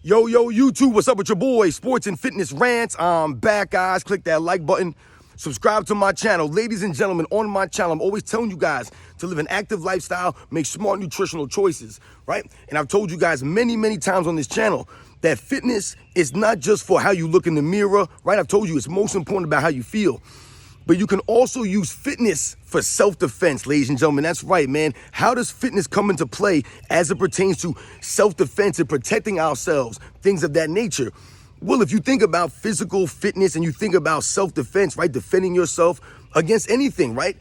Yo, YouTube, what's up with your boy? Sports and Fitness Rants. I'm back, guys. Click that like button. Subscribe to my channel. Ladies and gentlemen, on my channel, I'm always telling you guys to live an active lifestyle, make smart nutritional choices, right? And I've told you guys many times on this channel that fitness is not just for how you look in the mirror, right? I've told you it's most important about how you feel. But you can also use fitness for self-defense, ladies and gentlemen. That's right, man. How does fitness come into play as it pertains to self-defense and protecting ourselves, things of that nature? Well, if you think about physical fitness and you think about self-defense, right, defending yourself against anything, right?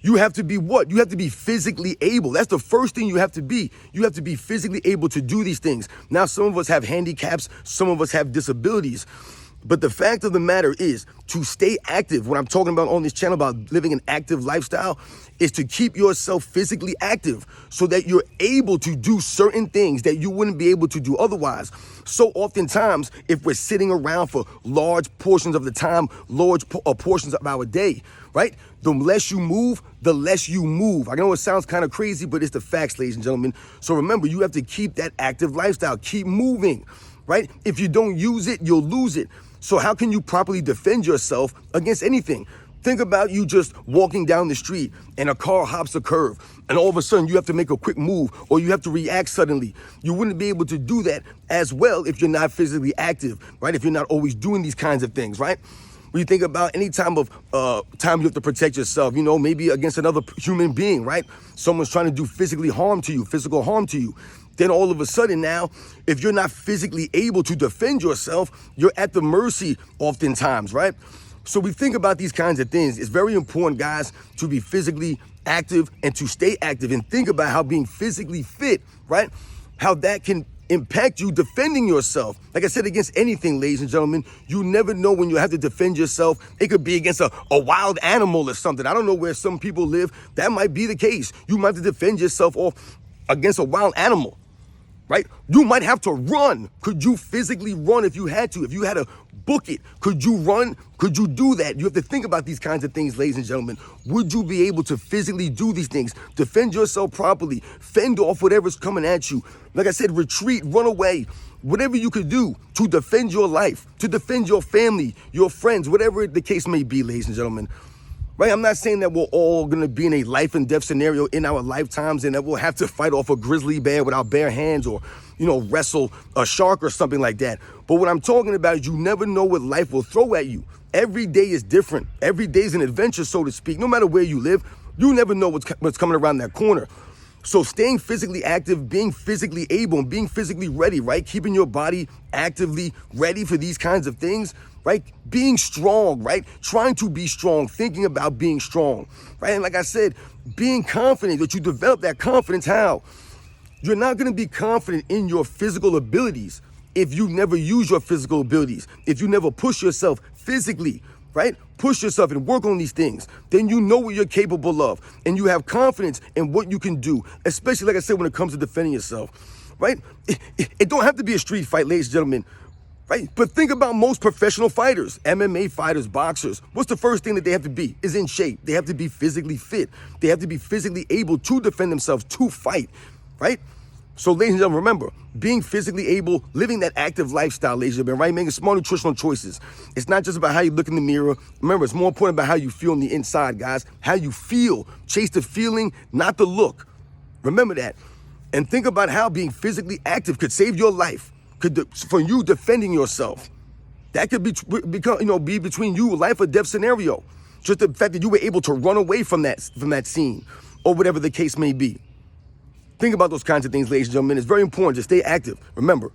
You have to be what? You have to be physically able. That's the first thing you have to be. You have to be physically able to do these things. Now, some of us have handicaps. Some of us have disabilities. But the fact of the matter is, to stay active, what I'm talking about on this channel about living an active lifestyle, is to keep yourself physically active so that you're able to do certain things that you wouldn't be able to do otherwise. So oftentimes, if we're sitting around for large portions of the time, large portions of our day, right? The less you move, the less you move. I know it sounds kind of crazy, but it's the facts, ladies and gentlemen. So remember, you have to keep that active lifestyle. Keep moving, right? If you don't use it, you'll lose it. So how can you properly defend yourself against anything? Think about you just walking down the street and a car hops a curve and all of a sudden you have to make a quick move or you have to react suddenly. You wouldn't be able to do that as well if you're not physically active, right? If you're not always doing these kinds of things, right? When you think about any time of time you have to protect yourself, you know, maybe against another human being, right? Someone's trying to do physical harm to you. Then all of a sudden now, if you're not physically able to defend yourself, you're at the mercy oftentimes, right? So we think about these kinds of things. It's very important, guys, to be physically active and to stay active and think about how being physically fit, right? How that can impact you defending yourself. Like I said, against anything, ladies and gentlemen, you never know when you have to defend yourself. It could be against a wild animal or something. I don't know where some people live. That might be the case. You might have to defend yourself off against a wild animal, right? You might have to run. Could you physically run if you had to? If you had to book it, could you run? Could you do that? You have to think about these kinds of things, ladies and gentlemen. Would you be able to physically do these things? Defend yourself properly. Fend off whatever's coming at you. Like I said, retreat, run away. Whatever you could do to defend your life, to defend your family, your friends, whatever the case may be, ladies and gentlemen. Right? I'm not saying that we're all going to be in a life and death scenario in our lifetimes and that we'll have to fight off a grizzly bear with our bare hands or, you know, wrestle a shark or something like that. But what I'm talking about is you never know what life will throw at you. Every day is different. Every day is an adventure, so to speak. No matter where you live, you never know what's coming around that corner. So staying physically active, being physically able, and being physically ready, right? Keeping your body actively ready for these kinds of things, right? Being strong, right? Trying to be strong, thinking about being strong, right? And like I said, being confident, that you develop that confidence. How? You're not going to be confident in your physical abilities if you never use your physical abilities, if you never push yourself physically, right? Push yourself and work on these things. Then you know what you're capable of and you have confidence in what you can do, especially, like I said, when it comes to defending yourself, right? It don't have to be a street fight, ladies and gentlemen, right? But think about most professional fighters, MMA fighters, boxers. What's the first thing that they have to be? Is in shape. They have to be physically fit. They have to be physically able to defend themselves, to fight, right? So, ladies and gentlemen, remember, being physically able, living that active lifestyle, ladies and gentlemen, right? Making smart nutritional choices. It's not just about how you look in the mirror. Remember, it's more important about how you feel on the inside, guys. How you feel. Chase the feeling, not the look. Remember that. And think about how being physically active could save your life. For you defending yourself. That could be between you, life or death scenario. Just the fact that you were able to run away from that scene or whatever the case may be. Think about those kinds of things, ladies and gentlemen. It's very important to stay active. Remember,